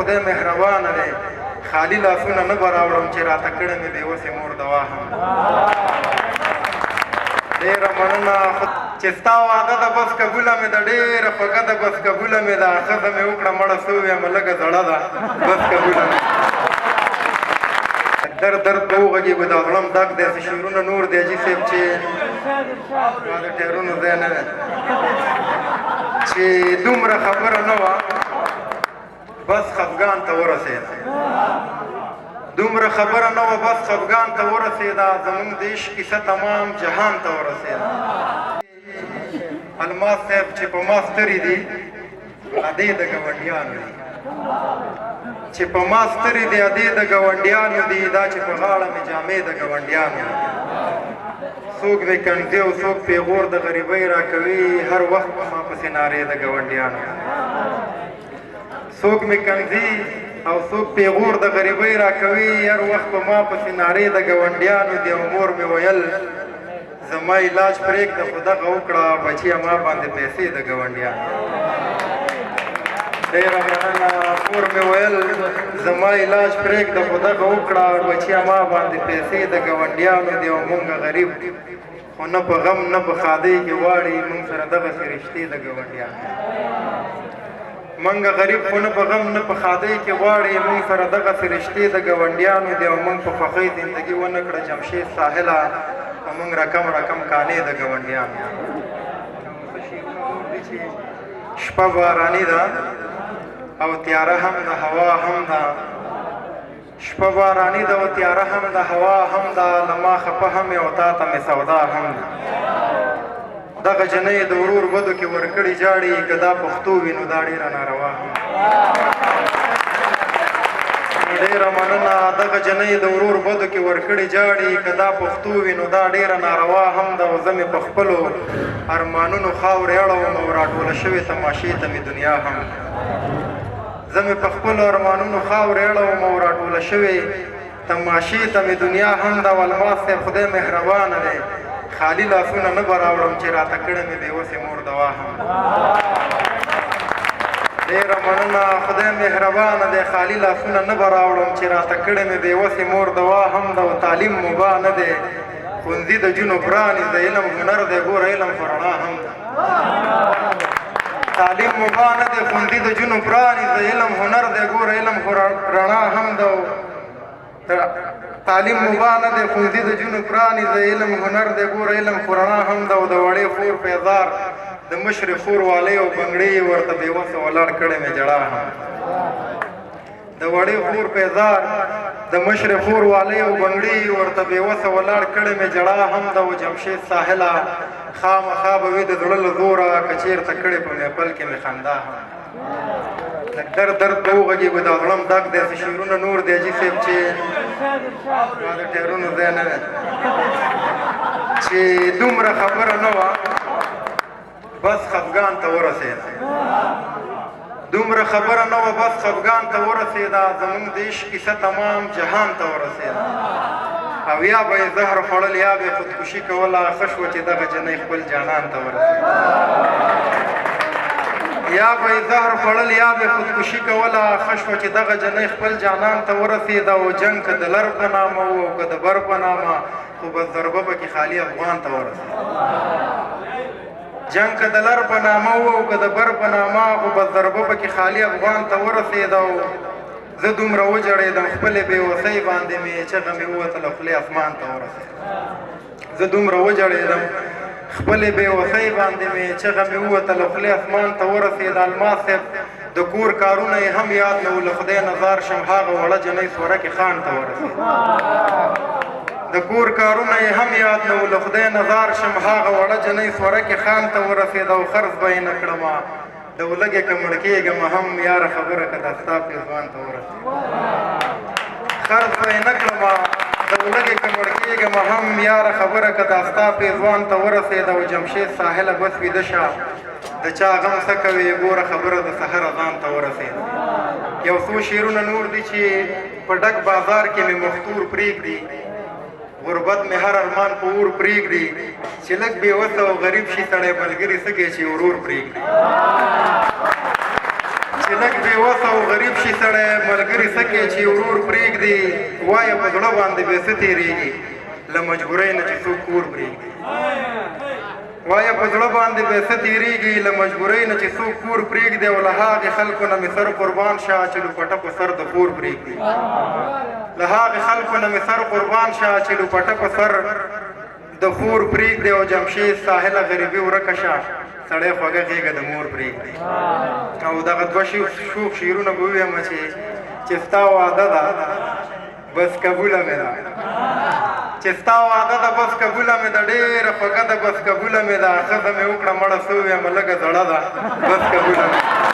خدای مهربانه دی خالی لاسونه نه به راوړم چې راته کړې مې بېوسې مور دوا هم ډېره مننه چې ستا واده ده بس قبوله مې ده ډېره خوږه ده بس قبوله مې ده ښځه مې وکړه مړه سوې یم لږه زړه ده بس قبوله مې درد درد به وغږېږو دا زړه م ډک دی څه شعرونه نور دی حاجي صاحب چې ما د ټیرونو ځای نه دی چې دومره خبره نه وه بس خفګان ته ورسېده دومره خبره نه وه بس خفګان ته ورسېده زمونږ د عشق کیسه تمام جهان ته ورسېده الماس صاحب چې په ما سترې دي ادې د ګاونډیانو دي چې په ما سترې دي ادې د ګاونډیانو دي دا چې په غاړه مې جامې د ګاونډیانو دي څوک مې کنځي او څوک پیغور د غریبۍ راکوي هر وخت په ما پسې نارې د ګاونډیانو څوک مې کنځي او څوک پیغور د غریبۍ راکوي هر وخت په ما پسې نارې د ګاونډیانو دي او مور مې ویل زما علاج پرېږده خو دغه وکړه بچیه ما باندې پیسې د ګاونډیانو ډېره مننه مور مې ویل زما علاج پرېږده خو دغه وکړه بچیه ما باندې پیسې د ګاونډیانو دي او مونږ غریب خو نه په غم نه په ښادۍ کې غواړي مونږ سره دغسې رشتې د ګاونډیانو مونږ غریب خو نه په غم نه په ښادۍ کې غواړي مونږ سره دغسې رشتې د ګاونډیانو دي او مونږ په خوښۍ زندګي ونه کړه جمشید ساحله په مونږ رقم رقم کانې د ګاونډیانو شپه باراني ده او تیاره هم د هوا هم ده شپه باراني ده او تیاره هم د هوا هم ده له ما خفه هم او تا ته مې سودا هم ده دغه جنۍ د ورور بدو کې ورکړې جاړي که دا پښتو وي نو دا ډېره ناروا هم ډېره مننه دغه جنۍ د ورور بدو کې ورکړې جاړي که دا پښتو وي نو دا ډېره ناروا هم ده او زه مې په خپلو ارمانونو خاورې اړوم او راټوله شوې تماشې ته مې دنیا هم زه مې په خپلو ارمانونو خاورې اړوم او راټوله شوې تماشې ته مې دنیا هم ده او الماس صاحب خدای مهربانه دی خالی لاسونه نه به راوړم چې راته کړې مې بېوسې مور دوا هم ډېره مننه خدای مهربانه دی خالی لاسونه نه به راوړم چې راته کړې مې بېوسې مور دوا هم ده او تعلیم مبا نه دی ښوونځي د جونو پرانیز د علم هنر دی ګوره علم خو رڼا هم ده تعلیم مبا نه دی ښوونځي د جونو پرانیز د علم هنر دی ګوره علم خو رڼا هم ده تعلیم مبا نه دی ښوونځي د جونو پرانیز د علم هنر دی ګوره علم خو رڼا هم ده او د وړې خور پیزار د مشرې خور والی او بنګړې یې ورته بېوسه ولاړ کړې مې جړا هم د وړې خور پیزار د مشرې خور والی او بنګړې یې ورته بېوسه ولاړ کړې مې جړا هم ده او جمشید ساحله خامخا به وي د زړه له زوره که چېرته کړې په محفل کې مې خندا هم لږ درد درد به وغږېږو دا زړه م ډک دی څه شعرونه نور دی حاجي صاحب چې ما د ټیرونو ځای نه دی چې دومره خبره نه وه بس خفګان ته ورسېده دومره خبره نه وه بس خفګان ته ورسېده زمونږ د عشق کیسه تمام جهان ته ورسېده او یا به یې زهر خوړل یا به یې خودکشي کوله ښه شوه چې دغه جنۍ خپل جانان ته ورسېده یا به یې زهر خوړل یا به یې خودکشي کوله ښه شوه چې دغه جنۍ خپل جانان ته ورسېده او جنګ که د لر په نامه و او که د بر په نامه خو بس ضربه پکې خالي افغان ته ورسېده جنګ که د لر په نامه و او که د بر په نامه خو بس ضربه پکې خالي افغان ته ورسېده او زه دومره وجړېدم خپلې بېوسۍ باندې مې چغه مې ووتله خولې اسمان ته ورسېده زه دومره وجړېدم خپلې بېوسۍ باندې مې چغه مې ووتله خولې اسمان ته ورسېده الماس صاحب د کور کارونه یې هم یاد نه و له خدای نظار شم هغه وړه جنۍ سورکې خان ته ورسېده د کور کارونه یې هم یاد نه و له خدای نظار شم هغه وړه جنۍ سورکې خان ته ورسېده او خرڅ به یې نه کړمه د ولږې که مړ کېږم هم یاره خبره که دا ستا پېزوان ته ورسېده خرڅ به یې نه کړمه د ولږې که مړ کېږم هم یاره خبره که دا ستا پېزوان ته ورسېده او جمشید ساحله بس ویده شه د چا غم څه کوې ګوره خبره د سحر اذان ته ورسېده یو څو شعرونه نور دي چې په ډک بازار کې مې مختور پرېږدي غربت مې هر ارمان په اور پرېږدي چې لږ بېوسه او غریب شي سړی ملګري څه کوي چې ورور پرېږدي چې لږ بېوسه او غریب شي سړی ملګري څه کوي چې ورور پرېږدي وایه په زړه باندې بې څه تېرېږي له مجبورۍ نه چې څوک کور پرېږدي وایه په زړه باندې بې څه تېرېږي له مجبورۍ نه چې څوک کور پرېږدي او له هغې خلکو نه مې سر قربان شه چې لوپټه په سر د خور پرېږدي له هغې خلکو نه مې سر قربان شه چې لوپټه په سر د خور پرېږدي او جمشید ساحله غریبي ورکه شه سړی خوږه غېږه د مور پرېږدي او دغه دوه شوخ شعرونه به ووایم چې ستا واده ده بس قبوله مې ده چې ستا واده ده بس قبوله مې ده ډېره خوږه ده بس قبوله مې ده ښځه مې وکړه مړه سوې یم لږه زړه ده بس قبوله مې